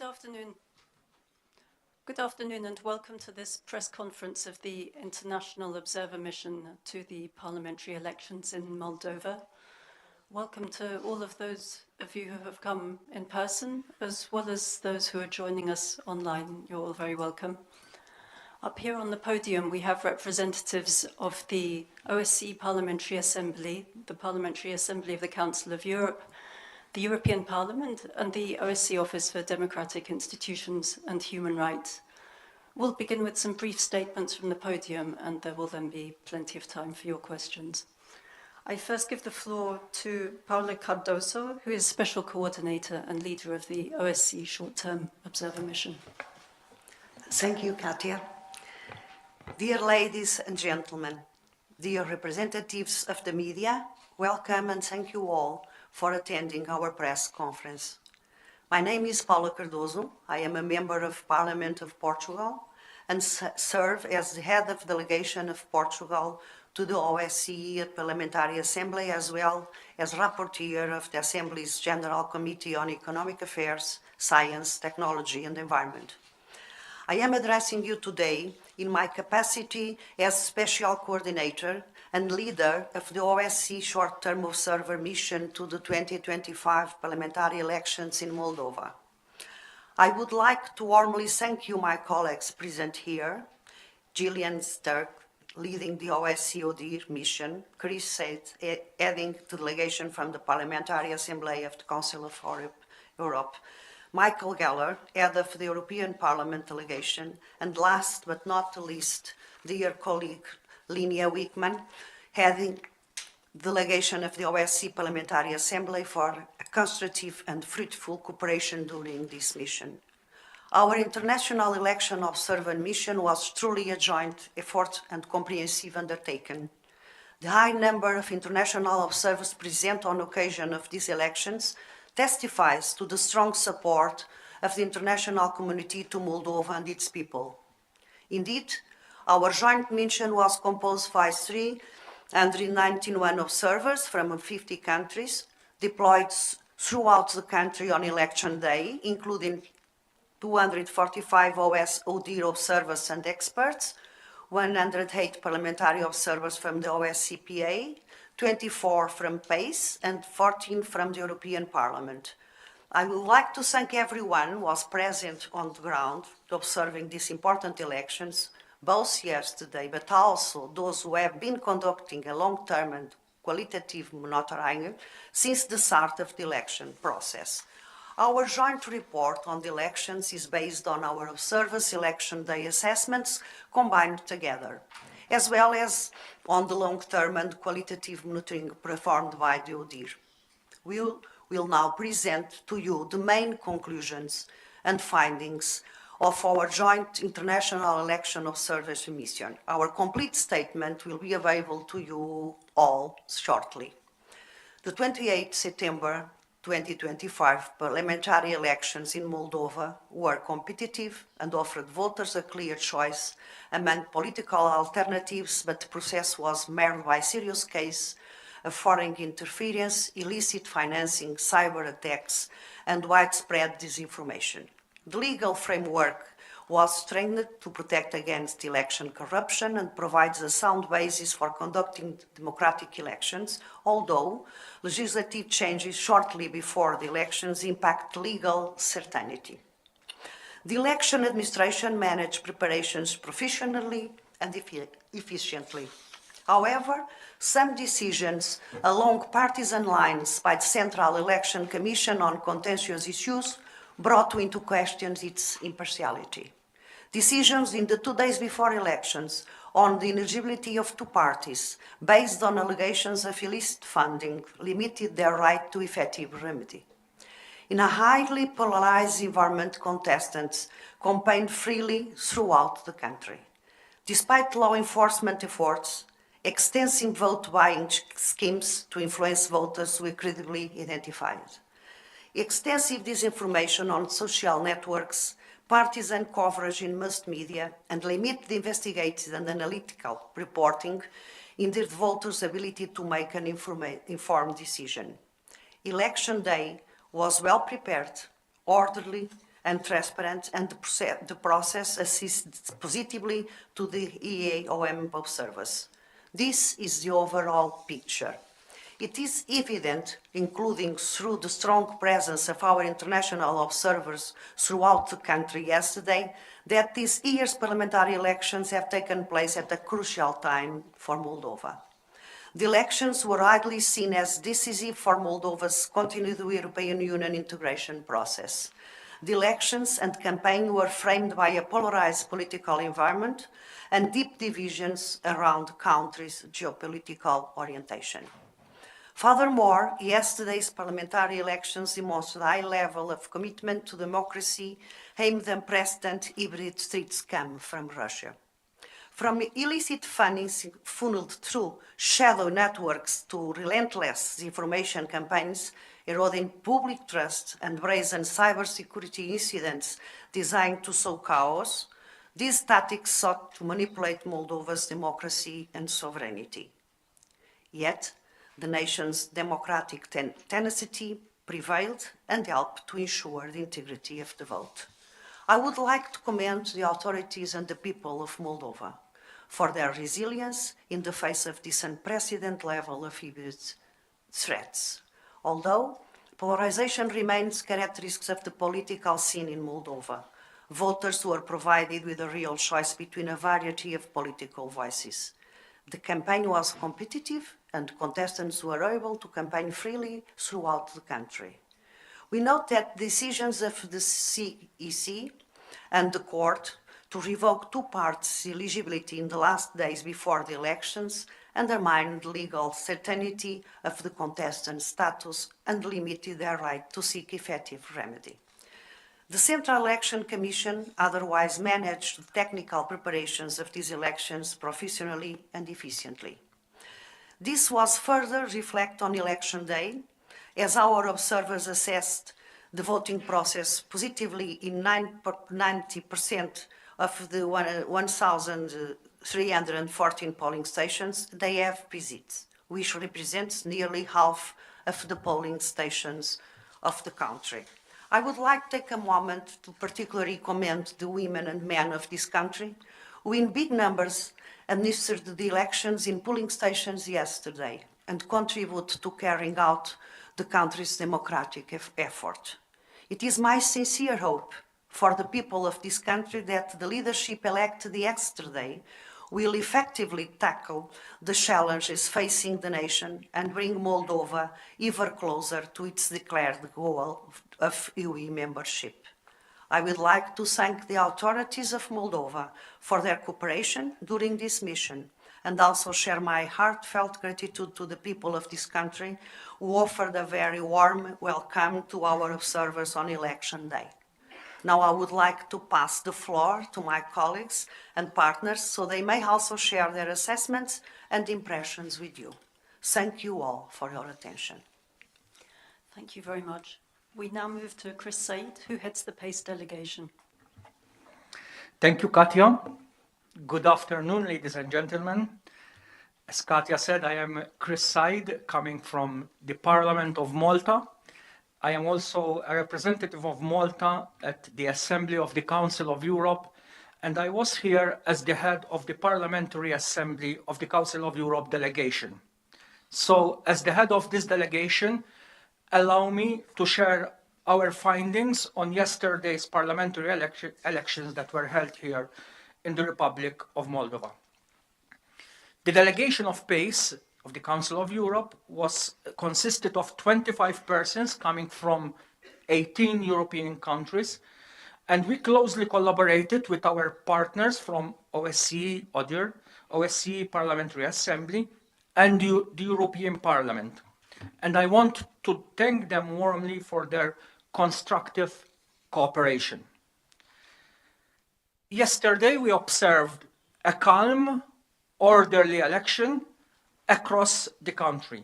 Good afternoon. Good afternoon and welcome to this press conference of the International Observer Mission to the parliamentary elections in Moldova. Welcome to all of those of you who have come in person, as well as those who are joining us online. You're all very welcome. Up here on the podium, we have representatives of the OSCE Parliamentary Assembly, the Parliamentary Assembly of the Council of Europe, the European Parliament, and the OSCE Office for Democratic Institutions and Human Rights. We'll begin with some brief statements from the podium, and there will then be plenty of time for your questions. I first give the floor to Paula Cardoso, who is Special Coordinator and Leader of the OSCE Short-Term Observer Mission. Thank you, Katia. Dear ladies and gentlemen, dear representatives of the media, welcome and thank you all for attending our press conference. My name is Paula Cardoso. I am a member of Parliament of Portugal and serve as the head of delegation of Portugal to the OSCE Parliamentary Assembly, as well as rapporteur of the Assembly's General Committee on Economic Affairs, Science, Technology and Environment. I am addressing you today in my capacity as Special Coordinator and leader of the OSCE Short-Term Observer Mission to the 2025 parliamentary elections in Moldova. I would like to warmly thank you, my colleagues present here, Gillian Sturck, leading the OSCE ODIHR mission, Chris Said, heading the delegation from the Parliamentary Assembly of the Council of Europe, Michael Geller, head of the European Parliament delegation, and last but not least, dear colleague Linia Wickman, heading delegation of the OSCE Parliamentary Assembly for a constructive and fruitful cooperation during this mission. Our International Election Observer Mission was truly a joint effort and comprehensive undertaking. The high number of international observers present on occasion of these elections testifies to the strong support of the international community to Moldova and its people. Indeed, our joint mission was composed by 391 observers from 50 countries, deployed throughout the country on election day, including 245 ODIHR observers and experts, 108 parliamentary observers from the OSCPA, 24 from PACE, and 14 from the European Parliament. I would like to thank everyone who was present on the ground observing these important elections, both yesterday, but also those who have been conducting a long-term and qualitative monitoring since the start of the election process. Our joint report on the elections is based on our observers' election day assessments combined together, as well as on the long-term and qualitative monitoring performed by the ODIHR. We will now present to you the main conclusions and findings of our joint International Election Observers Mission. Our complete statement will be available to you all shortly. The 28th September 2025 parliamentary elections in Moldova were competitive and offered voters a clear choice among political alternatives, but the process was marred by serious cases of foreign interference, illicit financing, cyber attacks, and widespread disinformation. The legal framework was strengthened to protect against election corruption and provides a sound basis for conducting democratic elections, although legislative changes shortly before the elections impact legal certainty. The election administration managed preparations professionally and efficiently. However, some decisions along partisan lines by the Central Election Commission on contentious issues brought into question its impartiality. Decisions in the 2 days before elections on the ineligibility of two parties based on allegations of illicit funding limited their right to effective remedy. In a highly polarized environment, contestants campaigned freely throughout the country. Despite law enforcement efforts, extensive vote buying schemes to influence voters were credibly identified. Extensive disinformation on social networks, partisan coverage in mass media, and limited investigative and analytical reporting hindered voters' ability to make an informed decision. Election day was well prepared, orderly, and transparent, and the process assists positively to the EAOM observers. This is the overall picture. It is evident, including through the strong presence of our international observers throughout the country yesterday, that this year's parliamentary elections have taken place at a crucial time for Moldova. The elections were widely seen as decisive for Moldova's continued European Union integration process. The elections and campaign were framed by a polarized political environment and deep divisions around the country's geopolitical orientation. Furthermore, yesterday's parliamentary elections demonstrated a high level of commitment to democracy amid unprecedented hybrid street scam from Russia. From illicit funding funneled through shadow networks to relentless disinformation campaigns, eroding public trust and brazen cybersecurity incidents designed to sow chaos, these tactics sought to manipulate Moldova's democracy and sovereignty. Yet, the nation's democratic tenacity prevailed and helped to ensure the integrity of the vote. I would like to commend the authorities and the people of Moldova for their resilience in the face of this unprecedented level of hybrid threats. Although polarization remains characteristic of the political scene in Moldova, voters were provided with a real choice between a variety of political voices. The campaign was competitive and contestants were able to campaign freely throughout the country. We note that decisions of the CEC and the court to revoke two parts' eligibility in the last days before the elections undermined the legal certainty of the contestants' status and limited their right to seek effective remedy. The Central Election Commission otherwise managed the technical preparations of these elections professionally and efficiently. This was further reflected on election day, as our observers assessed the voting process positively in 90% of the 1,314 polling stations they have visited, which represents nearly half of the polling stations of the country. I would like to take a moment to particularly commend the women and men of this country who in big numbers administered the elections in polling stations yesterday and contribute to carrying out the country's democratic effort. It is my sincere hope for the people of this country that the leadership elected yesterday will effectively tackle the challenges facing the nation and bring Moldova ever closer to its declared goal of UE membership. I would like to thank the authorities of Moldova for their cooperation during this mission and also share my heartfelt gratitude to the people of this country who offered a very warm welcome to our observers on election day. Now I would like to pass the floor to my colleagues and partners so they may also share their assessments and impressions with you. Thank you all for your attention. Thank you very much. We now move to Chris Said, who heads the PACE delegation. Thank you, Katja. Good afternoon, ladies and gentlemen. As Katja said, I am Chris Said, coming from the Parliament of Malta. I am also a representative of Malta at the Assembly of the Council of Europe, and I was here as the head of the Parliamentary Assembly of the Council of Europe delegation. So, as the head of this delegation, allow me to share our findings on yesterday's parliamentary elections that were held here in the Republic of Moldova. The delegation of PACE of the Council of Europe consisted of 25 persons coming from 18 European countries, and we closely collaborated with our partners from OSCE, ODIHR, OSCE Parliamentary Assembly, and the European Parliament. And I want to thank them warmly for their constructive cooperation. Yesterday, we observed a calm, orderly election across the country.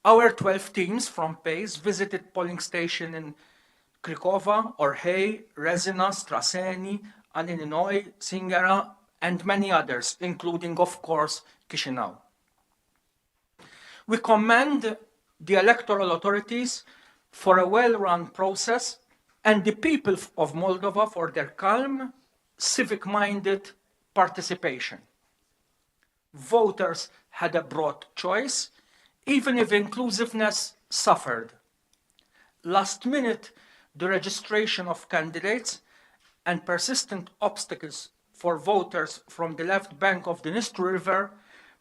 Our 12 teams from PACE visited polling stations in Craiova, Orhei, Rezina, Straseni, Aninoi, Singera, and many others, including, of course, Chișinău. We commend the electoral authorities for a well-run process and the people of Moldova for their calm, civic-minded participation. Voters had a broad choice, even if inclusiveness suffered. Last minute, the registration of candidates and persistent obstacles for voters from the left bank of the Dniester River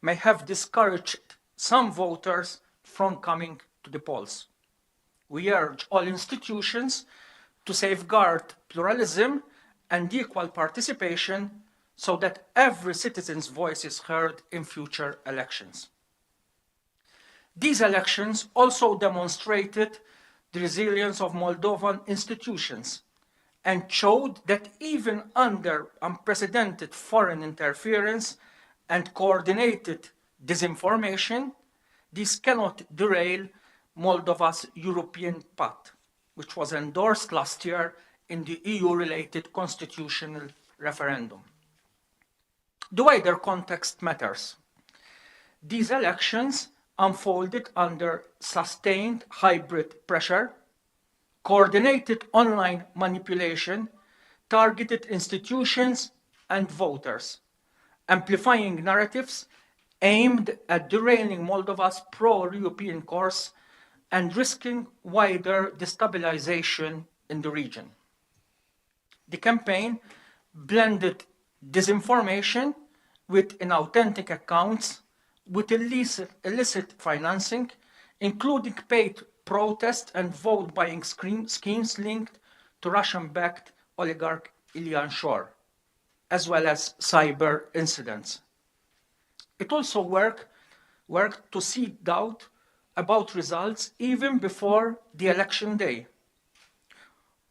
may have discouraged some voters from coming to the polls. We urge all institutions to safeguard pluralism and equal participation so that every citizen's voice is heard in future elections. These elections also demonstrated the resilience of Moldovan institutions and showed that even under unprecedented foreign interference and coordinated disinformation, this cannot derail Moldova's European path, which was endorsed last year in the EU-related constitutional referendum. The wider context matters. These elections unfolded under sustained hybrid pressure, coordinated online manipulation, targeted institutions and voters, amplifying narratives aimed at derailing Moldova's pro-European course and risking wider destabilization in the region. The campaign blended disinformation with inauthentic accounts, with illicit financing, including paid protest and vote-buying schemes linked to Russian-backed oligarch Ilyan Shor, as well as cyber incidents. It also worked to seed doubt about results even before the election day.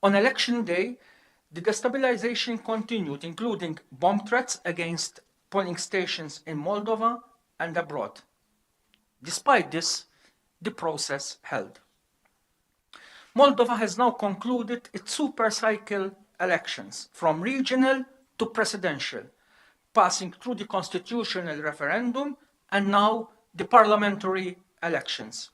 On election day, the destabilization continued, including bomb threats against polling stations in Moldova and abroad. Despite this, the process held. Moldova has now concluded its super-cycle elections, from regional to presidential, passing through the constitutional referendum and now the parliamentary elections.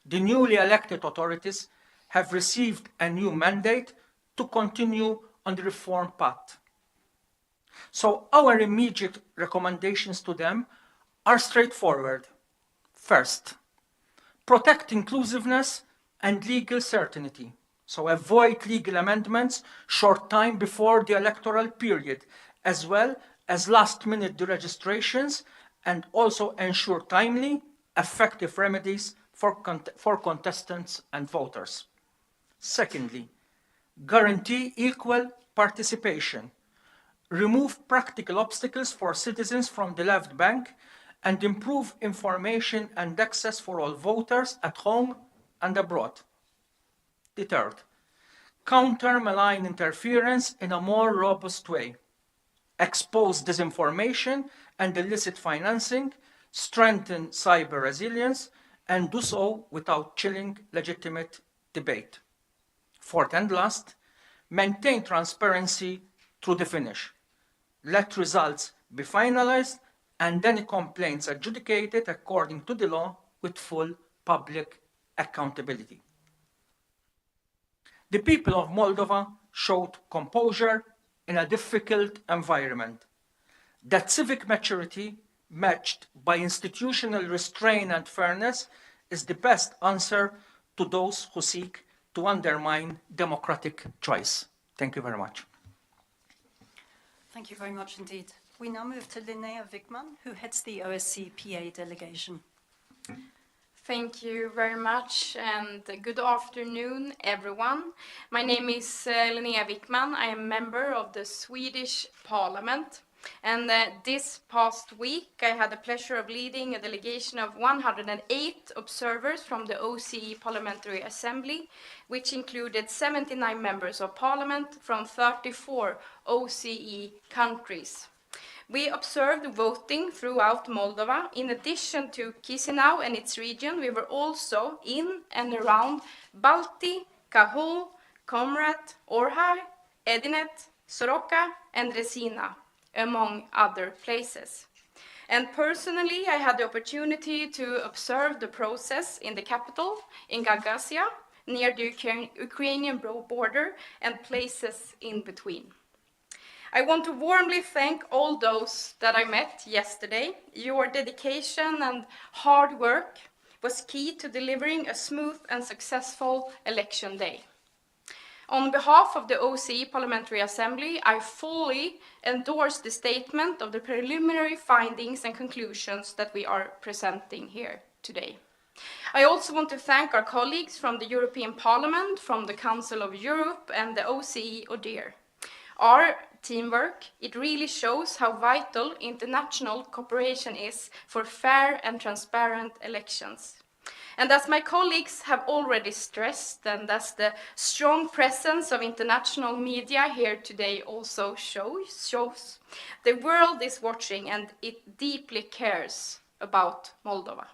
The newly elected authorities have received a new mandate to continue on the reform path. So our immediate recommendations to them are straightforward. First, protect inclusiveness and legal certainty. So avoid legal amendments short time before the electoral period, as well as last-minute deregistrations, and also ensure timely, effective remedies for contestants and voters. Secondly, guarantee equal participation. Remove practical obstacles for citizens from the left bank and improve information and access for all voters at home and abroad. The third, counter malign interference in a more robust way. Expose disinformation and illicit financing, strengthen cyber resilience, and do so without chilling legitimate debate. Fourth and last, maintain transparency through the finish. Let results be finalized and any complaints adjudicated according to the law with full public accountability. The people of Moldova showed composure in a difficult environment. That civic maturity, matched by institutional restraint and fairness, is the best answer to those who seek to undermine democratic choice. Thank you very much. Thank you very much indeed. We now move to Linnea Wickman, who heads the OSCE PA delegation. Thank you very much, and good afternoon, everyone. My name is Linnea Wickman. I am a member of the Swedish Parliament. And this past week, I had the pleasure of leading a delegation of 108 observers from the OSCE Parliamentary Assembly, which included 79 members of parliament from 34 OSCE countries. We observed voting throughout Moldova. In addition to Chisinau and its region, we were also in and around Balti, Cahul, Comrat, Orhai, Edinet, Soroca, and Resina, among other places. And personally, I had the opportunity to observe the process in the capital, in Gagauzia, near the Ukrainian border and places in between. I want to warmly thank all those that I met yesterday. Your dedication and hard work was key to delivering a smooth and successful election day. On behalf of the OSCE Parliamentary Assembly, I fully endorse the statement of the preliminary findings and conclusions that we are presenting here today. I also want to thank our colleagues from the European Parliament, from the Council of Europe and the OSCE ODIHR. Our teamwork, it really shows how vital international cooperation is for fair and transparent elections. And as my colleagues have already stressed, and as the strong presence of international media here today also shows, the world is watching and it deeply cares about Moldova.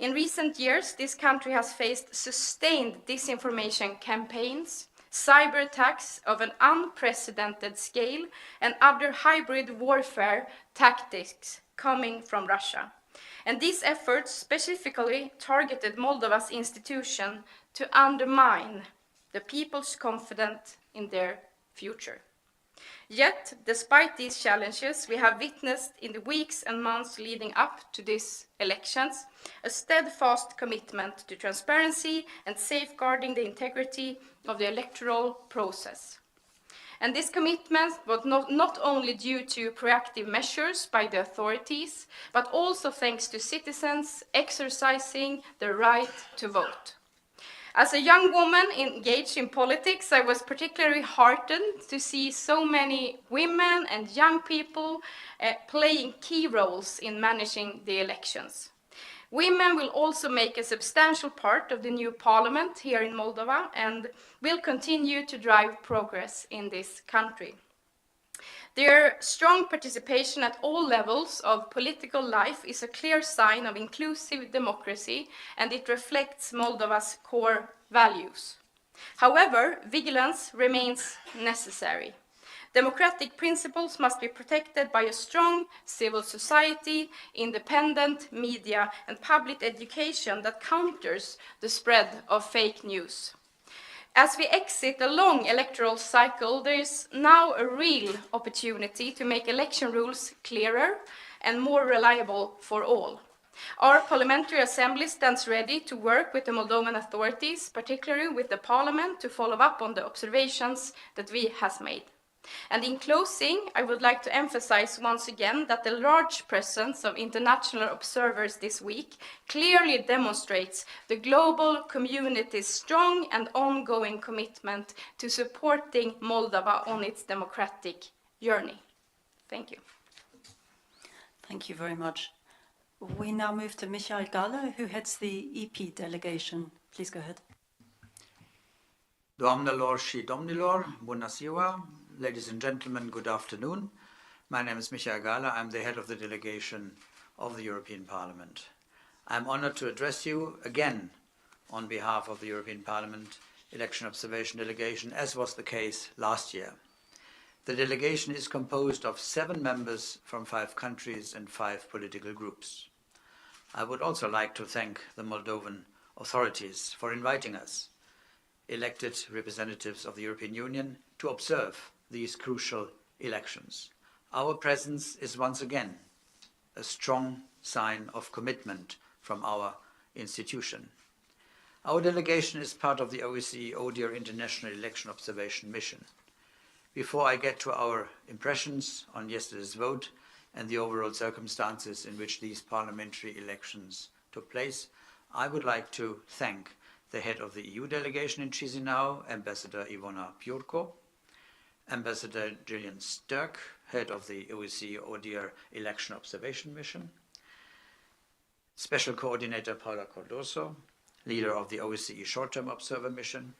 In recent years, this country has faced sustained disinformation campaigns, cyber attacks of an unprecedented scale, and other hybrid warfare tactics coming from Russia. And these efforts specifically targeted Moldova's institution to undermine the people's confidence in their future. Yet, despite these challenges, we have witnessed in the weeks and months leading up to these elections a steadfast commitment to transparency and safeguarding the integrity of the electoral process. And this commitment was not only due to proactive measures by the authorities, but also thanks to citizens exercising their right to vote. As a young woman engaged in politics, I was particularly heartened to see so many women and young people playing key roles in managing the elections. Women will also make a substantial part of the new parliament here in Moldova and will continue to drive progress in this country. Their strong participation at all levels of political life is a clear sign of inclusive democracy, and it reflects Moldova's core values. However, vigilance remains necessary. Democratic principles must be protected by a strong civil society, independent media, and public education that counters the spread of fake news. As we exit a long electoral cycle, there is now a real opportunity to make election rules clearer and more reliable for all. Our Parliamentary Assembly stands ready to work with the Moldovan authorities, particularly with the Parliament, to follow up on the observations that we have made. And in closing, I would like to emphasize once again that the large presence of international observers this week clearly demonstrates the global community's strong and ongoing commitment to supporting Moldova on its democratic journey. Thank you. Thank you very much. We now move to Michael Gahler, who heads the EP delegation. Please go ahead. Doamnelor și domnilor, bună ziua. Ladies and gentlemen, good afternoon. My name is Michael Gahler. I'm the head of the delegation of the European Parliament. I'm honored to address you again on behalf of the European Parliament Election Observation Delegation, as was the case last year. The delegation is composed of 7 members from 5 countries and 5 political groups. I would also like to thank the Moldovan authorities for inviting us, elected representatives of the European Union, to observe these crucial elections. Our presence is once again a strong sign of commitment from our institution. Our delegation is part of the OSCE ODIHR International Election Observation Mission. Before I get to our impressions on yesterday's vote and the overall circumstances in which these parliamentary elections took place, I would like to thank the head of the EU delegation in Chisinau, Ambassador Ivona Piurko, Ambassador Gillian Sturck, head of the OSCE ODIHR Election Observation Mission, Special Coordinator Paula Cardoso, leader of the OSCE Short-Term Observer Mission,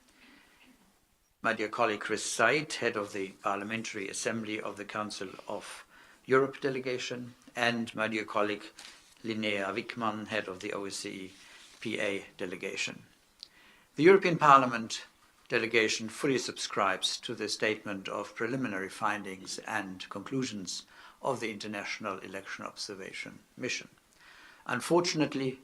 my dear colleague Chris Said, head of the Parliamentary Assembly of the Council of Europe delegation, and my dear colleague Linnea Wickman, head of the OSCE PA delegation. The European Parliament delegation fully subscribes to the statement of preliminary findings and conclusions of the International Election Observation Mission. Unfortunately,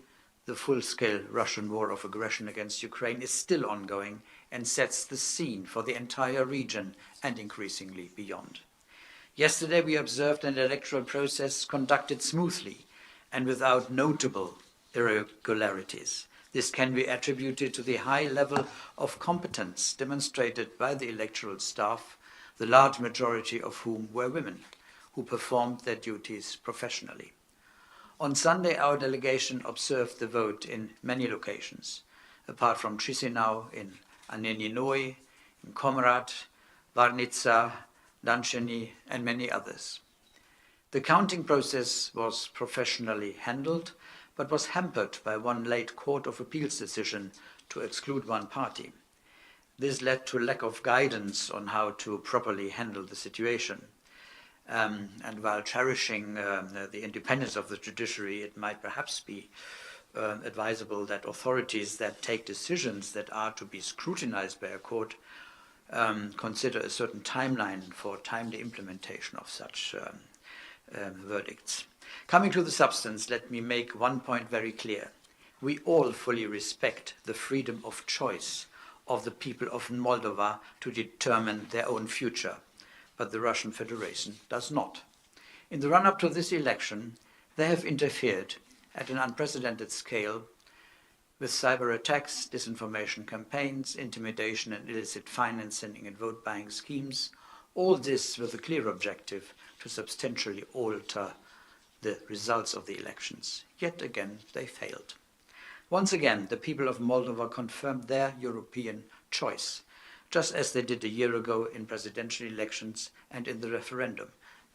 the full-scale Russian war of aggression against Ukraine is still ongoing and sets the scene for the entire region and increasingly beyond. Yesterday, we observed an electoral process conducted smoothly and without notable irregularities. This can be attributed to the high level of competence demonstrated by the electoral staff, the large majority of whom were women, who performed their duties professionally. On Sunday, our delegation observed the vote in many locations, apart from Chisinau, in Aneninoi, in Komrat, Varnitsa, Dancheny, and many others. The counting process was professionally handled, but was hampered by one late Court of Appeals decision to exclude one party. This led to a lack of guidance on how to properly handle the situation. And while cherishing the independence of the judiciary, it might perhaps be advisable that authorities that take decisions that are to be scrutinized by a court consider a certain timeline for timely implementation of such verdicts. Coming to the substance, let me make one point very clear. We all fully respect the freedom of choice of the people of Moldova to determine their own future, but the Russian Federation does not. In the run-up to this election, they have interfered at an unprecedented scale with cyber attacks, disinformation campaigns, intimidation and illicit financing and vote-buying schemes, all this with a clear objective to substantially alter the results of the elections. Yet again, they failed. Once again, the people of Moldova confirmed their European choice, just as they did a year ago in presidential elections and in the referendum,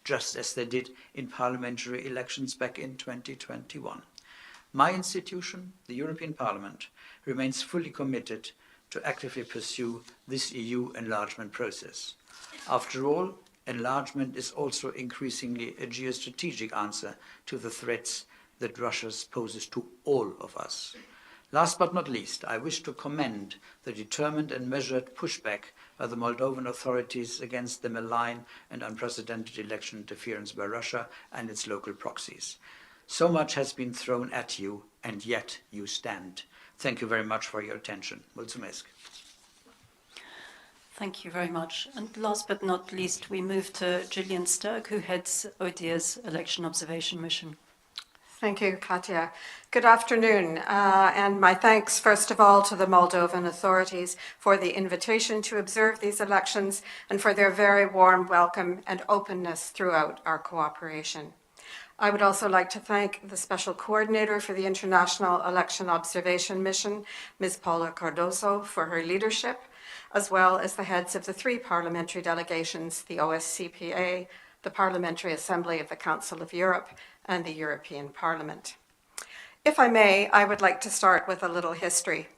just as they did in parliamentary elections back in 2021. My institution, the European Parliament, remains fully committed to actively pursue this EU enlargement process. After all, enlargement is also increasingly a geostrategic answer to the threats that Russia poses to all of us. Last but not least, I wish to commend the determined and measured pushback by the Moldovan authorities against the malign and unprecedented election interference by Russia and its local proxies. So much has been thrown at you, and yet you stand. Thank you very much for your attention. Mulțumesc. Thank you very much. And last but not least, we move to Gillian Sturg, who heads ODIHR's election observation mission. Thank you, Katja. Good afternoon, and my thanks, first of all, to the Moldovan authorities for the invitation to observe these elections and for their very warm welcome and openness throughout our cooperation. I would also like to thank the Special Coordinator for the International Election Observation Mission, Ms. Paula Cardoso, for her leadership, as well as the heads of the 3 parliamentary delegations, the OSCE, the Parliamentary Assembly of the Council of Europe, and the European Parliament. If I may, I would like to start with a little history.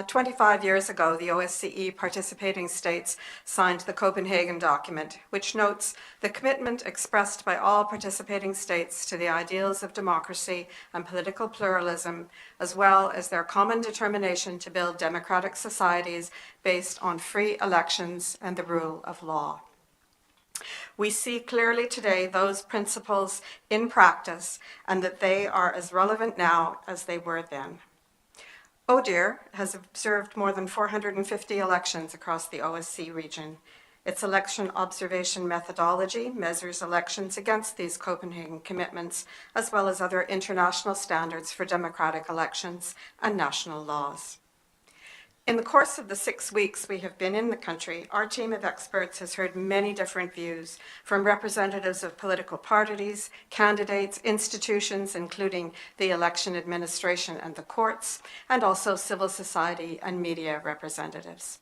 25 years ago, the OSCE participating states signed the Copenhagen document, which notes the commitment expressed by all participating states to the ideals of democracy and political pluralism, as well as their common determination to build democratic societies based on free elections and the rule of law. We see clearly today those principles in practice and that they are as relevant now as they were then. ODIHR has observed more than 450 elections across the OSCE region. Its election observation methodology measures elections against these Copenhagen commitments, as well as other international standards for democratic elections and national laws. In the course of the 6 weeks we have been in the country, our team of experts has heard many different views from representatives of political parties, candidates, institutions, including the election administration and the courts, and also civil society and media representatives.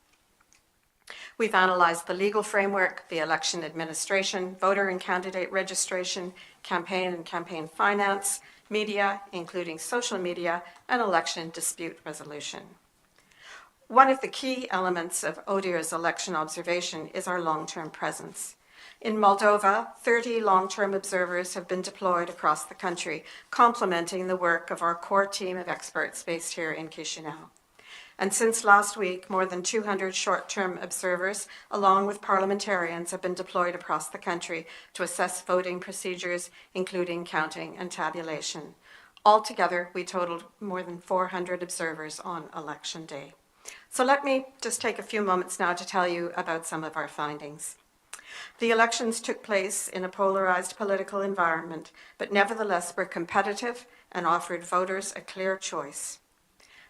We've analyzed the legal framework, the election administration, voter and candidate registration, campaign and campaign finance, media, including social media, and election dispute resolution. One of the key elements of ODIHR's election observation is our long-term presence. In Moldova, 30 long-term observers have been deployed across the country, complementing the work of our core team of experts based here in Chisinau. And since last week, more than 200 short-term observers, along with parliamentarians, have been deployed across the country to assess voting procedures, including counting and tabulation. Altogether, we totaled more than 400 observers on election day. So let me just take a few moments now to tell you about some of our findings. The elections took place in a polarized political environment, but nevertheless were competitive and offered voters a clear choice.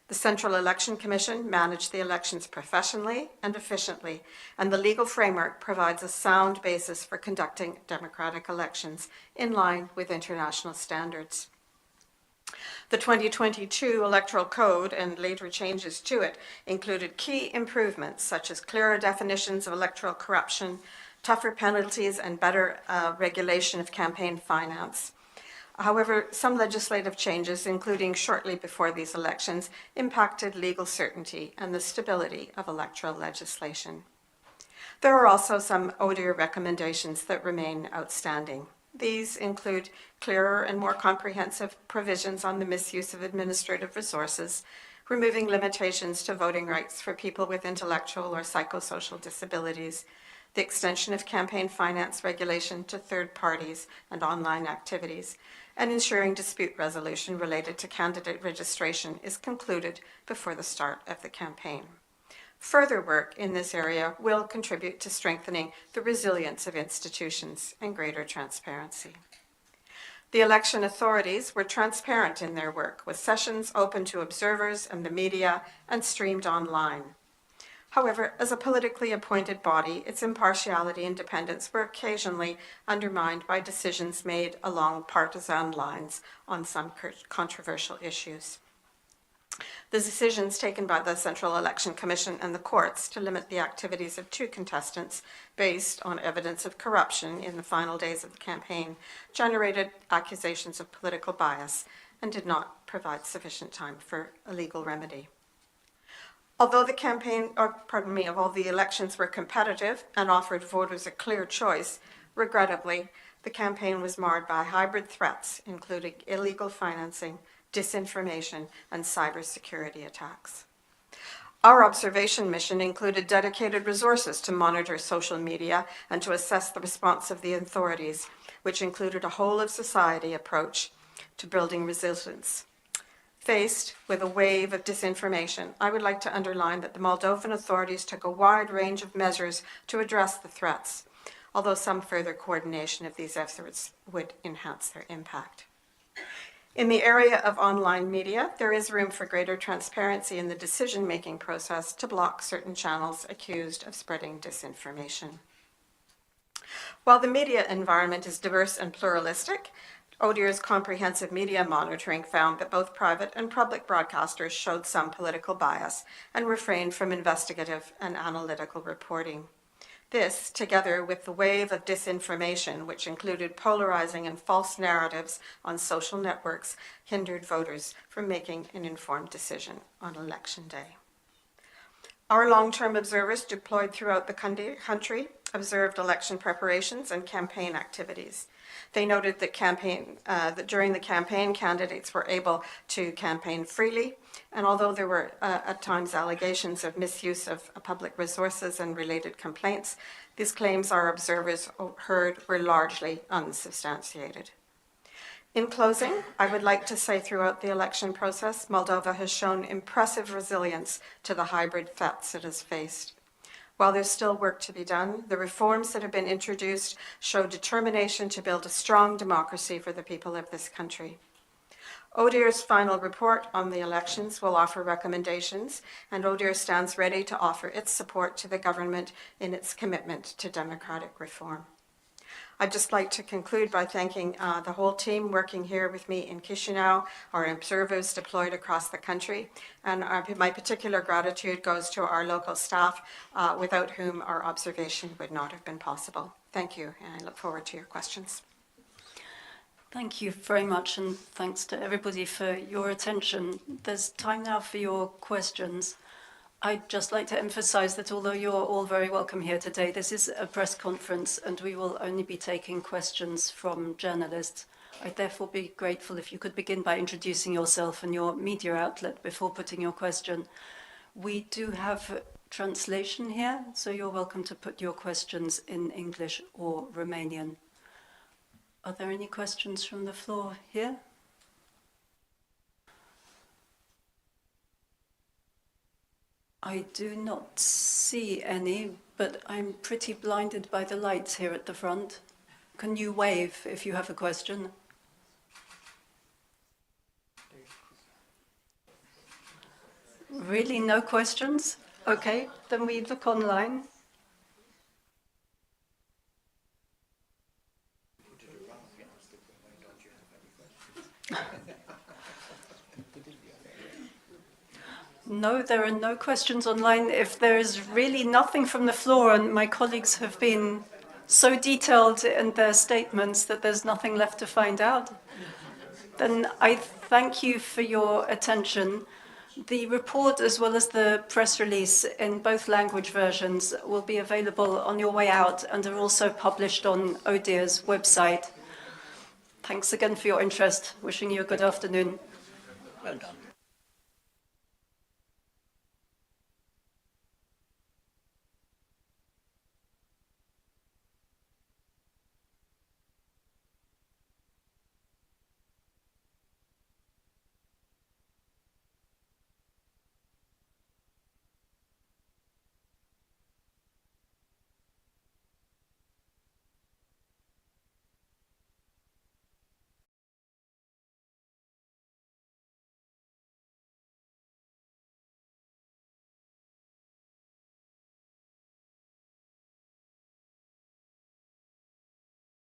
The Central Election Commission managed the elections professionally and efficiently, and the legal framework provides a sound basis for conducting democratic elections in line with international standards. The 2022 Electoral Code and later changes to it included key improvements such as clearer definitions of electoral corruption, tougher penalties, and better regulation of campaign finance. However, some legislative changes, including shortly before these elections, impacted legal certainty and the stability of electoral legislation. There are also some ODIHR recommendations that remain outstanding. These include clearer and more comprehensive provisions on the misuse of administrative resources, removing limitations to voting rights for people with intellectual or psychosocial disabilities, the extension of campaign finance regulation to third parties and online activities, and ensuring dispute resolution related to candidate registration is concluded before the start of the campaign. Further work in this area will contribute to strengthening the resilience of institutions and greater transparency. The election authorities were transparent in their work, with sessions open to observers and the media and streamed online. However, as a politically appointed body, its impartiality and independence were occasionally undermined by decisions made along partisan lines on some controversial issues. The decisions taken by the Central Election Commission and the courts to limit the activities of 2 contestants based on evidence of corruption in the final days of the campaign generated accusations of political bias and did not provide sufficient time for a legal remedy. Although the elections were competitive and offered voters a clear choice, regrettably, the campaign was marred by hybrid threats, including illegal financing, disinformation, and cybersecurity attacks. Our observation mission included dedicated resources to monitor social media and to assess the response of the authorities, which included a whole-of-society approach to building resilience. Faced with a wave of disinformation, I would like to underline that the Moldovan authorities took a wide range of measures to address the threats, although some further coordination of these efforts would enhance their impact. In the area of online media, there is room for greater transparency in the decision-making process to block certain channels accused of spreading disinformation. While the media environment is diverse and pluralistic, ODIHR's comprehensive media monitoring found that both private and public broadcasters showed some political bias and refrained from investigative and analytical reporting. This, together with the wave of disinformation, which included polarizing and false narratives on social networks, hindered voters from making an informed decision on election day. Our long-term observers deployed throughout the country observed election preparations and campaign activities. They noted that during the campaign, candidates were able to campaign freely, and although there were at times allegations of misuse of public resources and related complaints, these claims our observers heard were largely unsubstantiated. In closing, I would like to say throughout the election process, Moldova has shown impressive resilience to the hybrid threats it has faced. While there's still work to be done, the reforms that have been introduced show determination to build a strong democracy for the people of this country. ODIHR's final report on the elections will offer recommendations, and ODIHR stands ready to offer its support to the government in its commitment to democratic reform. I'd just like to conclude by thanking the whole team working here with me in Chisinau, our observers deployed across the country, and my particular gratitude goes to our local staff, without whom our observation would not have been possible. Thank you, and I look forward to your questions. Thank you very much, and thanks to everybody for your attention. There's time now for your questions. I'd just like to emphasize that although you're all very welcome here today, this is a press conference and we will only be taking questions from journalists. I'd therefore be grateful if you could begin by introducing yourself and your media outlet before putting your question. We do have translation here, so you're welcome to put your questions in English or Romanian. Are there any questions from the floor here? I do not see any, but I'm pretty blinded by the lights here at the front. Can you wave if you have a question? Really, no questions? Okay, then we look online. No, there are no questions online. If there is really nothing from the floor, and my colleagues have been so detailed in their statements that there's nothing left to find out, then I thank you for your attention. The report, as well as the press release in both language versions, will be available on your way out and are also published on ODIHR's website. Thanks again for your interest. Wishing you a good afternoon. Well done.